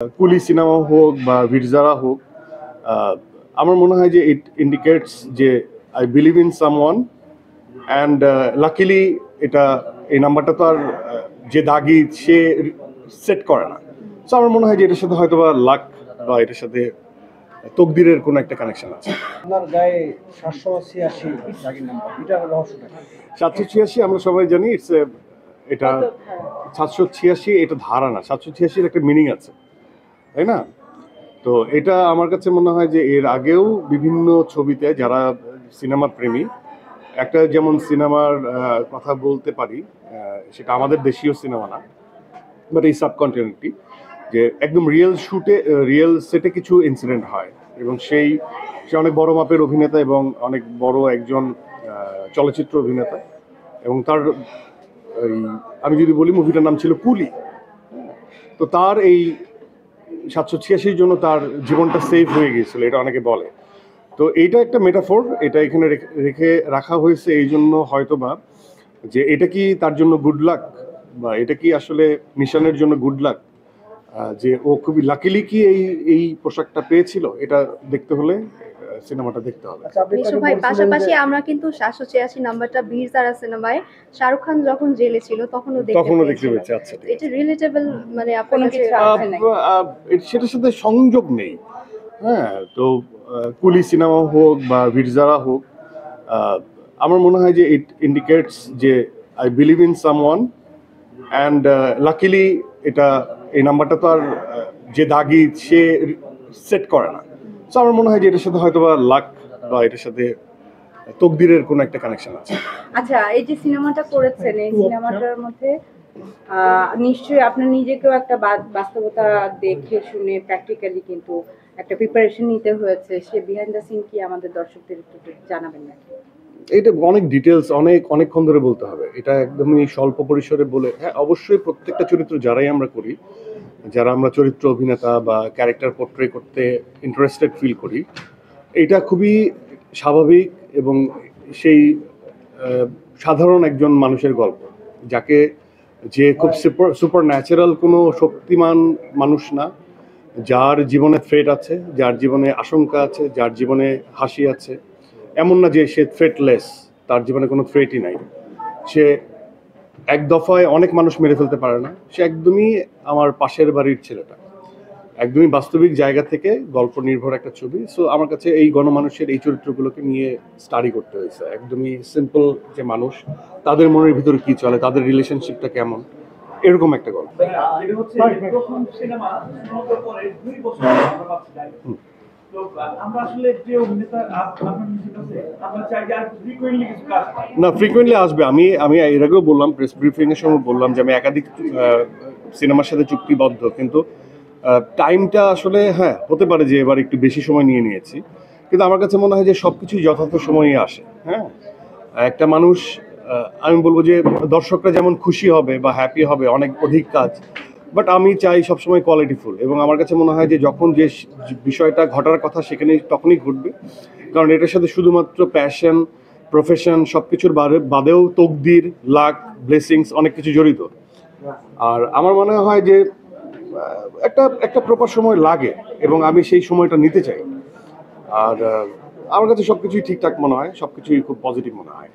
কুলি সিনেমা হোক বা ভিরজারা হোক, আমার মনে হয় যে ইট ইন্ডিকেটস যে I believe in someone and luckily এটা এই নাম্বারটা তো আর যে দাগি সে সেট করে না। সো আমার মনে হয় যে এটার সাথে হয়তো বা লাক বা এটার সাথে তকদিরের কোনো একটা কানেকশন আছে। আপনার গায়ে 786 দাগের নাম্বার, এটার রহস্যটা কি? 786 আমরা সবাই জানি এটা 786 এটা ধারা না, 786 একটা মিনিং আছে, তাই না? তো এটা আমার কাছে মনে হয় যে এর আগেও বিভিন্ন ছবিতে যারা সিনেমা প্রেমী, একটা যেমন সিনেমার কথা বলতে পারি, সেটা আমাদের দেশীয় সিনেমা না, বাট এই সাবকন্টিনেন্টই, যে একদম রিয়েল শুটে রিয়েল সেটে কিছু ইনসিডেন্ট হয় এবং সে অনেক বড় মাপের অভিনেতা এবং অনেক বড় একজন চলচ্চিত্র অভিনেতা, এবং তার আমি যদি বলি মুভিটার নাম ছিল কুলি। তো তার এই 786 জন্য তার জীবনটা সেভ হয়ে গিয়েছিল, এটা অনেকে বলে। তো এইটা একটা মেটাফোর, এটা এখানে রেখে রাখা হয়েছে এই জন্য হয়তোবা যে এটা কি তার জন্য গুড লাক, বা এটা কি আসলে নিশানের জন্য গুড লাক, যে ও খুবই লাকিলি কি এই পোশাকটা পেয়েছিল, এটা দেখতে হলে সিনেমাটা দেখতে হবে। মিশু ভাই, পাশাপাশি আমরা কিন্তু 786 নাম্বারটা ভিরজারা সিনেমায় শাহরুখ খান যখন জেলে ছিল তখনও দেখতে পেয়েছি। আচ্ছা, এটা রিলেটেবল, মানে আপনার কাছে সেটার সাথে সংযোগ নেই। হ্যাঁ, তো কুলি সিনেমা হোক বা ভিরজারা হোক, আমার মনে হয় যে ইট ইন্ডিকেটস যে I believe in someone and luckily এটা এই নাম্বারটা তো আর যে দাগি সে সেট করে না। সো আমার মনে হয় যে এটার সাথে হয়তো বা লাক বা এটার সাথে তকদিরের কোনো একটা কানেকশন আছে। আচ্ছা, এই যে সিনেমাটা করেছেন, এই সিনেমাটার মধ্যে নিশ্চয়ই আপনার নিজেকেও একটা বাস্তবতা দেখে শুনে প্র্যাকটিক্যালি কিন্তু একটা প্রিপারেশন নিতে হয়েছে। সে বিহাইন্ড দ্য সিন কি আমাদের দর্শকদের একটু জানাবেন নাকি? এটা অনেক ডিটেলস, অনেকক্ষণ ধরে বলতে হবে, এটা একদমই স্বল্প পরিসরে বলে। হ্যাঁ, অবশ্যই প্রত্যেকটা চরিত্র যারাই আমরা করি, যারা আমরা চরিত্র অভিনেতা বা ক্যারেক্টার পোর্ট্রে করতে ইন্টারেস্টেড ফিল করি, এটা খুবই স্বাভাবিক এবং সেই সাধারণ একজন মানুষের গল্প, যে খুব সুপার ন্যাচারাল কোনো শক্তিমান মানুষ না, যার জীবনে থ্রেট আছে, যার জীবনে আশঙ্কা আছে, যার জীবনে হাসি আছে। এমন না যে সে থ্রেটলেস, তার জীবনে কোনো থ্রেটই নাই। সে এক দফায় অনেক মানুষ মেরে ফেলতে পারে না। সে একদমই আমার পাশের বাড়ির ছেলেটা, একদমই বাস্তবিক জায়গা থেকে গল্প নির্ভর একটা ছবি। সো আমার কাছে এই গণমানুষের এই চরিত্রগুলোকে নিয়ে স্টাডি করতে হয়েছে। একদমই সিম্পল যে মানুষ, তাদের মনের ভিতরে কি চলে, তাদের রিলেশনশিপটা কেমন, এরকম একটা গল্প। না, ফ্রিকোয়েন্টলি আসবে। আমি এর আগেও বললাম, প্রেস ব্রিফিং এর সময় বললাম যে আমি একাধিক সিনেমার সাথে চুক্তিবদ্ধ, কিন্তু টাইমটা আসলে হ্যাঁ হতে পারে যে এবার একটু বেশি সময় নিয়েছি, কিন্তু আমার কাছে মনে হয় যে সবকিছুই যথার্থ সময়ই আসে। হ্যাঁ, একটা মানুষ, আমি বলবো যে দর্শকরা যেমন খুশি হবে বা হ্যাপি হবে অনেক অধিক কাজ, বাট আমি চাই সবসময় কোয়ালিটিফুল। এবং আমার কাছে মনে হয় যে যখন যে বিষয়টা ঘটার কথা সেখানে তখনই ঘটবে, কারণ এটার সাথে শুধুমাত্র প্যাশন, প্রফেশন সবকিছুর বাদেও তকদির, লাক, ব্লেসিংস অনেক কিছু জড়িত। আর আমার মনে হয় যে একটা প্রপার সময় লাগে এবং আমি সেই সময়টা নিতে চাই। আর আমার কাছে সবকিছুই ঠিকঠাক মনে হয়, সবকিছুই খুব পজিটিভ মনে হয়।